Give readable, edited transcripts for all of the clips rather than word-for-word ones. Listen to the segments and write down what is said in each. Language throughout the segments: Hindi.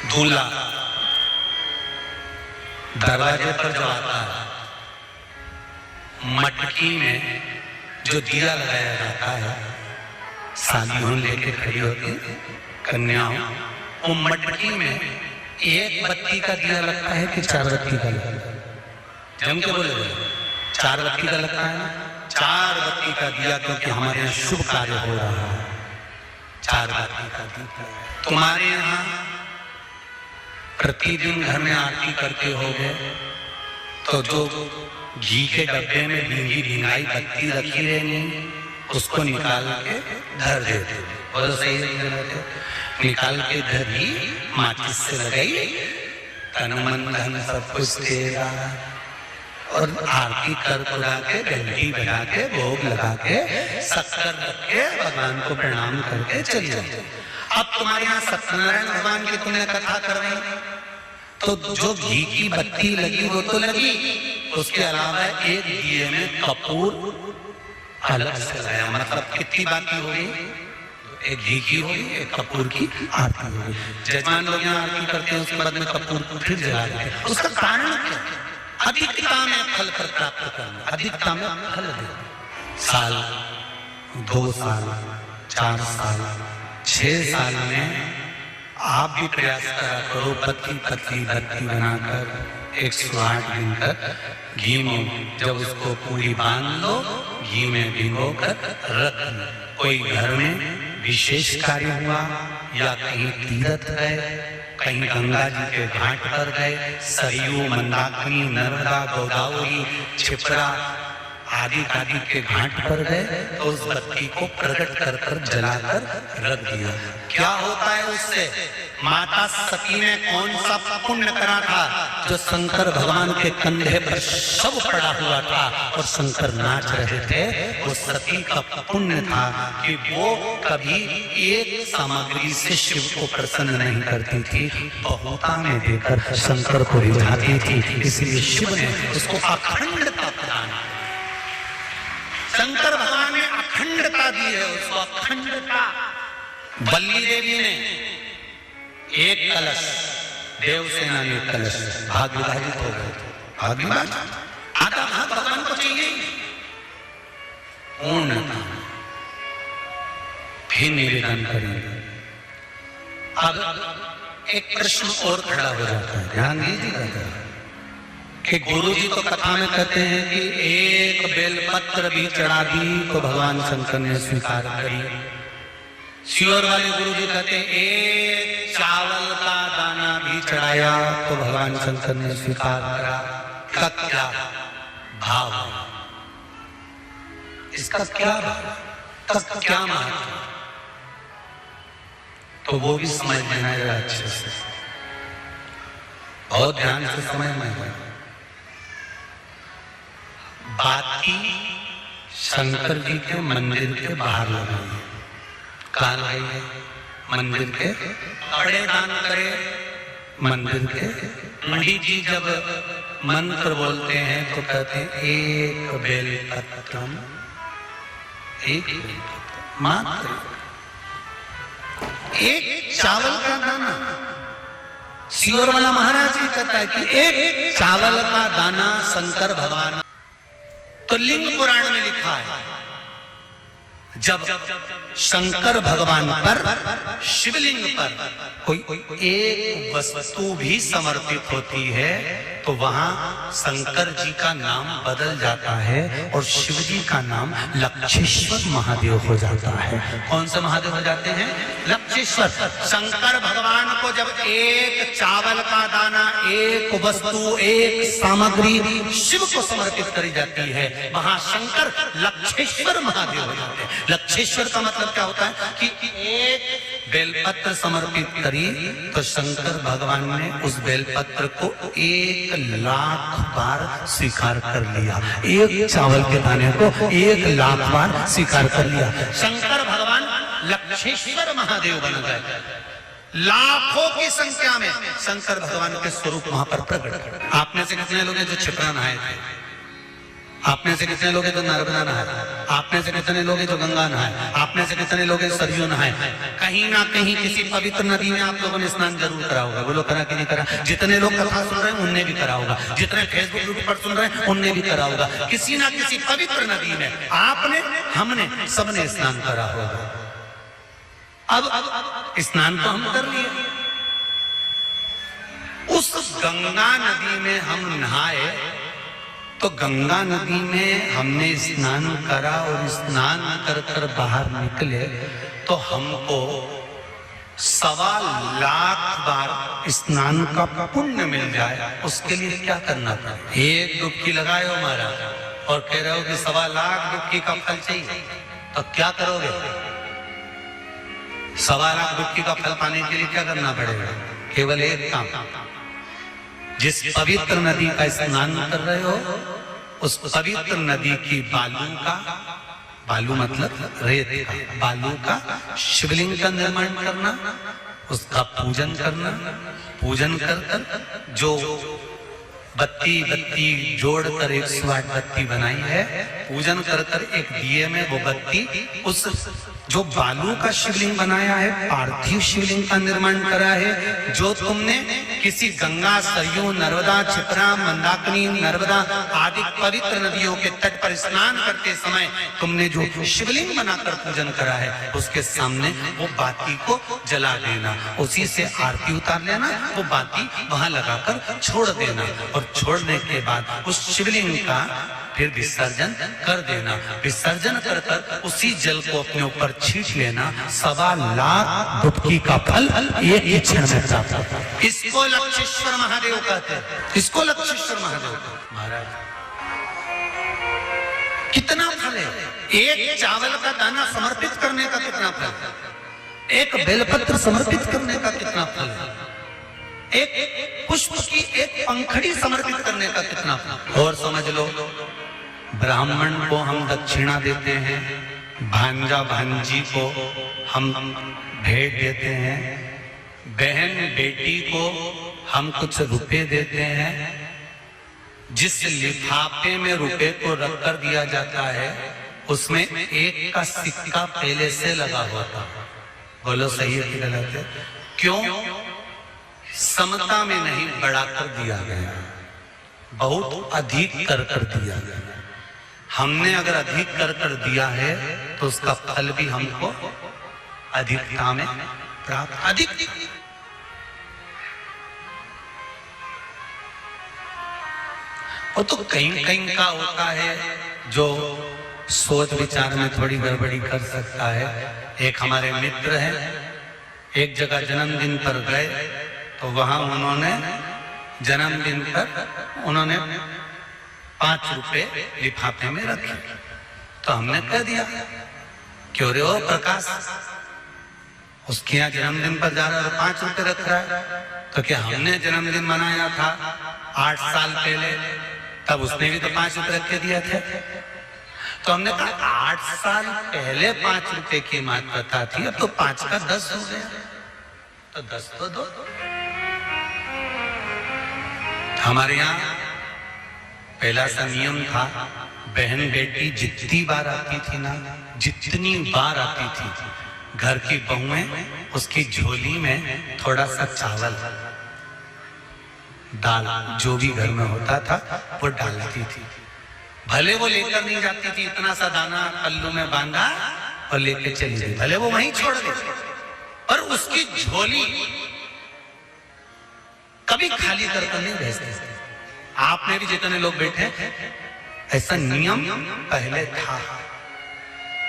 दूल्हा दरवाजे पर जो आता है, मटकी में जो दिया लगाया जाता है, सालियों लेके खड़ी होती कन्याओं, वो मटकी में एक बत्ती का दिया लगता है कि 4 बत्ती का लगता है? जम के बोले 4 बत्ती का लगता है ना? 4 बत्ती का दिया, क्योंकि हमारे यहाँ शुभ कार्य हो रहा है। 4 बत्ती का दिया। तुम्हारे यहाँ प्रतिदिन घर में आरती करते होगे तो जो घी के डब्बे में भींगी भींगाई बत्ती रखी रहेगी, उसको निकाल के धर देते। बोलो सही है? निकाल के धरी, माचिस से लगाई, तन मन धन सब कुछ तेरा, और आरती कर पुरा के, घंटी बजा के, भोग लगा के, शक्कर रख के भगवान को प्रणाम करके चली जाते। अब तुम्हारे यहाँ सत्यनारायण भगवान की तुमने कथा कर रही, तो जो घी की बत्ती लगी वो तो लगी, उसके अलावा एक दिए में कपूर अलग से लगाया। मतलब कितनी बाती होगी? एक घी की होगी, एक कपूर की आरती होगी। जजमान लोग यहाँ आरती करते हैं, उसके बाद में कपूर को फिर जला देते हैं। उसका कारण क्या? अधिकता में फल पर प्राप्त करना, अधिकता में फल दे। साल, 2 साल, 4 साल, 6 साल में आप भी प्रयास करा करो, पतली पतली बत्ती बनाकर 108 दिन तक घी में जब उसको पूरी बांध लो, घी में भिगोकर रख लो। कोई घर में विशेष कार्य हुआ या कहीं तीर्थ गए, कहीं गंगा जी के घाट पर गए, सरयू, मंदाकिनी, नर्मदा, गोदावरी, छिपरा आदि आदि के घाट पर गए, तो उस बत्ती को प्रकट कर कर जलाकर रख दिया। क्या होता है उससे? माता सती ने कौन सा पुण्य करा था? जो शंकर भगवान के कंधे पर शव पड़ा हुआ था और शंकर नाच रहे थे, वो सती का पुण्य था कि वो कभी एक सामग्री से शिव को प्रसन्न नहीं करती थी, बहुता में देकर शंकर को रिझाती थी। इसलिए शिव ने उसको अखंडता प्रदान, शंकर भगवान ने अखंडता दी है उसको, अखंडता। बल्ली देवी ने एक कलश, देवसेना ने कलश, भाग विभाजित हो गए, भाग विभाजित। आधा भाग भगवान को चाहिए, पूर्णता फिर निवेदन करेंगे। अब एक प्रश्न और खड़ा हो जाता है, ध्यान दीजिएगा कि गुरु जी तो कथा में कहते हैं कि एक बेलपत्र भी चढ़ा दी तो भगवान शंकर ने स्वीकार करी। शिवर वाले गुरु जी कहते हैं एक चावल का दाना भी चढ़ाया तो भगवान शंकर ने स्वीकार करा। का क्या भाव है इसका? क्या भाव, इसका क्या महत्व? तो वो भी समझ में आएगा अच्छे से, बहुत ध्यान से समझना है। बाती शंकर जी के मंदिर के बाहर लगाई है। कहाँ लगाई है? मंदिर के बड़े दान करे मंदिर के। पंडित जी जब मंत्र बोलते हैं तो कहते हैं एक बेलपत्रम, एक मात्र एक चावल का दाना। सियोर वाला महाराज जी कहता है कि एक चावल का दाना शंकर भगवान। तो लिंग पुराण में लिखा है जब शंकर भगवान पर, शिवलिंग पर कोई एक वस्तु भी समर्पित होती है तो वहां शंकर जी का नाम बदल जाता है और शिव जी का नाम लक्षेश्वर महादेव हो जाता है। कौन सा महादेव हो जाते हैं? लक्षेश्वर। शंकर भगवान को जब एक चावल का दाना, एक वस्तु, एक सामग्री शिव को समर्पित करी जाती है, वहां शंकर लक्षेश्वर महादेव हो जाते हैं। लक्षेश्वर का मतलब क्या होता है कि एक बेलपत्र समर्पित करी तो शंकर भगवान ने उस बेलपत्र को 1 लाख बार स्वीकार कर लिया। एक चावल के दाने को 1 लाख बार स्वीकार कर लिया। शंकर भगवान लक्षेश्वर महादेव बन गए। लाखों की संख्या में शंकर भगवान के स्वरूप वहां पर प्रकट। आप में से कितने लोग हैं जो छिपरा नहाए थे? आप में से कितने लोग हैं जो नर्मदा नहाए? आप में से कितने लोग हैं जो गंगा नहाए? आप में से कितने लोग हैं सरयू नहाए? कहीं ना कहीं किसी पवित्र नदी में आप लोगों ने स्नान जरूर करा होगा। बोलो करा कि नहीं करा? जितने लोग कथा सुन रहे हैं उनने भी करा होगा, जितने फेसबुक यूट्यूब पर सुन रहे हैं उनने भी करा होगा। किसी ना किसी पवित्र नदी में आपने, हमने, सबने स्नान करा होगा। अब स्नान तो हम कर लिए, उस गंगा नदी में हम नहाए, तो गंगा नदी में हमने स्नान करा और स्नान कर कर बाहर निकले तो हमको 1.25 लाख बार स्नान का पुण्य मिल जाए। उसके लिए क्या करना पड़े? एक डुबकी लगाए हो महाराज और कह रहे हो कि 1.25 लाख डुबकी का फल चाहिए, तो क्या करोगे? 1.25 लाख डुबकी का फल पाने के लिए क्या करना पड़ेगा? केवल एक काम, जिस पवित्र नदी का स्नान कर रहे हो उस पवित्र नदी की बालू का, बालू मतलब रेत का, बालू का शिवलिंग का निर्माण करना, उसका पूजन करना, पूजन कर कर जो बत्ती जोड़कर 108 बत्ती बनाई है, पूजन कर कर एक दिए में वो बत्ती, उस जो बालू का शिवलिंग बनाया है, पार्थिव शिवलिंग का निर्माण करा है, जो तुमने किसी गंगा, सरयू, नर्मदा, क्षिप्रा, मंदाकिनी, नर्मदा आदि पवित्र नदियों के तट पर स्नान करते समय तुमने जो शिवलिंग बनाकर पूजन करा है, उसके सामने वो बाती को जला देना, उसी से आरती उतार लेना, वो बाती वहां लगाकर छोड़ देना और छोड़ने के बाद उस शिवलिंग का फिर विसर्जन कर देना। विसर्जन कर कर उसी जल को अपने ऊपर छींट लेना। 1.25 लाख डुबकी का फल एक ही क्षण में प्राप्त होता है। इसको लक्षेश्वर महादेव कहते हैं, इसको लक्षेश्वर महादेव महाराज। कितना फल है? एक चावल का दाना समर्पित करने का कितना फल है? एक बेलपत्र समर्पित करने का कितना फल है? एक पुष्प की एक पंखड़ी समर्पित करने का कितना फल? और समझ लो, ब्राह्मण को हम दक्षिणा देते हैं, भांजा भांजी को हम भेंट देते हैं, बहन बेटी को हम कुछ रुपए देते हैं, जिस लिफाफे में रुपए को रख कर दिया जाता है उसमें एक का सिक्का पहले से लगा हुआ था। बोलो सही है कि गलत है? क्यों? समता में नहीं बढ़ाकर दिया गया, बहुत अधिक कर दिया गया। हमने अगर अधिक कर दिया है तो उसका फल भी हमको अधिकता में प्राप्त। अधिक और तो कहीं का होता है जो सोच विचार में थोड़ी गड़बड़ी कर सकता है। एक हमारे मित्र हैं, एक जगह जन्मदिन पर गए तो वहां उन्होंने जन्मदिन पर उन्होंने 5 रुपए लिफाफे में रखे। तो हमने कह दिया, क्यों रे हो प्रकाश, उसके यहाँ जन्मदिन पर जा रहा है और 5 रुपए रख रहा है? तो क्या हमने जन्मदिन मनाया था 8 साल पहले, तब उसने भी तो 5 रुपए रख के दिए थे। तो हमने कहा 8 साल पहले 5 रुपए की मात्रता थी, अब तो 5 का 10 हो गया, तो 10 तो दो। हमारे यहाँ पहला सा नियम था, बहन बेटी जितनी बार आती थी ना, जितनी बार आती थी, घर की बहुएं उसकी झोली में थोड़ा सा चावल, दाल, जो भी घर में होता था वो डालती थी। भले वो लेकर नहीं जाती थी, इतना सा दाना पल्लू में बांधा और लेकर चली गई, भले वो वहीं छोड़ देती, पर उसकी झोली कभी खाली करके नहीं भेजते। आप में भी जितने लोग बैठे, ऐसा नियम पहले था।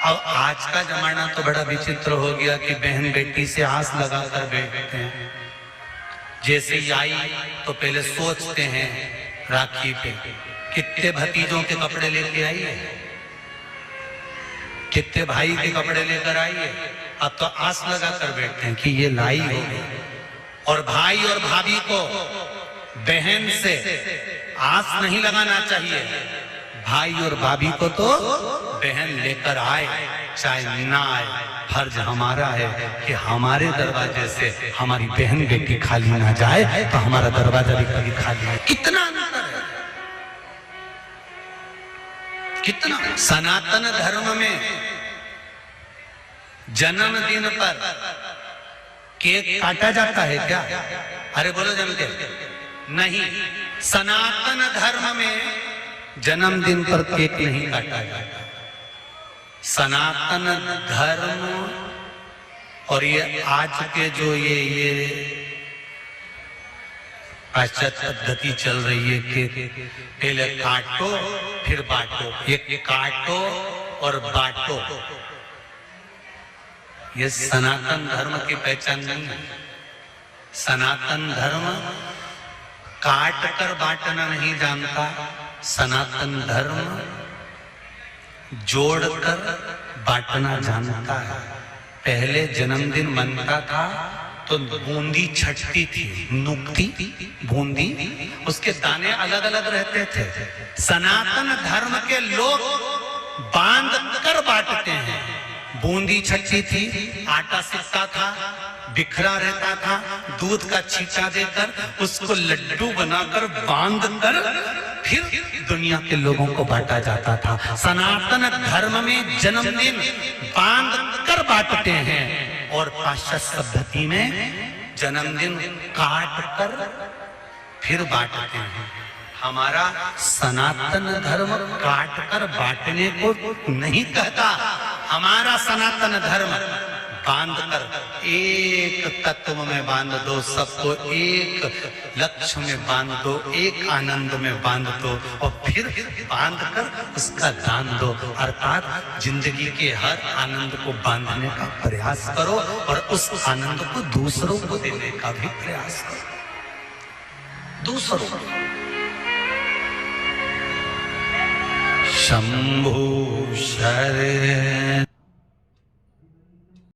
अब आज का जमाना तो बड़ा विचित्र हो गया कि बहन बेटी से आस लगाकर बैठते हैं। जैसे ही आई तो पहले सोचते हैं राखी पे कितने भतीजों के कपड़े लेके आई है, कितने भाई के कपड़े लेकर आई है। अब तो आस लगाकर बैठते हैं कि ये लाई होगी। और भाई और भाभी को बहन से आस नहीं लगाना चाहिए, भाई और भाभी को तो बहन लेकर आए चाहे ना आए, फर्ज हमारा है कि हमारे दरवाजे से हमारी बहन बेटी खाली ना जाए, तो हमारा दरवाजा भी कभी खाली नहीं। कितना अंतर है। कितना सनातन धर्म में जन्मदिन पर केक काटा जाता है क्या? अरे बोलो जमके नहीं। सनातन धर्म में जन्मदिन पर केक नहीं काटा जाता। सनातन धर्म और ये आज के जो ये पाश्चात्य पद्धति चल रही है कि पहले काटो फिर बांटो, ये काटो और बांटो, ये सनातन धर्म की पहचान नहीं है। सनातन धर्म काट कर बांटना नहीं जानता, सनातन धर्म जोड़कर बांटना जानता है। पहले जन्मदिन मनता था तो बूंदी छटती थी, नुकती बूंदी, उसके दाने अलग अलग रहते थे। सनातन धर्म के लोग बांध कर बांटते हैं। बूंदी छटती थी, आटा सिकता था, बिखरा रहता था, दूध का छींटा देकर उसको लड्डू बनाकर बांध कर फिर दुनिया के लोगों को बांटा जाता था। सनातन धर्म में जन्मदिन बांध कर बांटते हैं और पाश्चात्य पद्धति में जन्मदिन काट कर फिर बांटते हैं। हमारा सनातन धर्म काट कर बांटने को नहीं कहता। हमारा सनातन धर्म बांध कर एक तत्व में बांध दो, सबको एक लक्ष्य में बांध दो, एक आनंद में बांध दो और फिर बांध कर उसका दान दो। अर्थात जिंदगी के हर आनंद को बांधने का प्रयास करो और उस आनंद को दूसरों को देने का भी प्रयास करो। दूसरों को शंभु शरण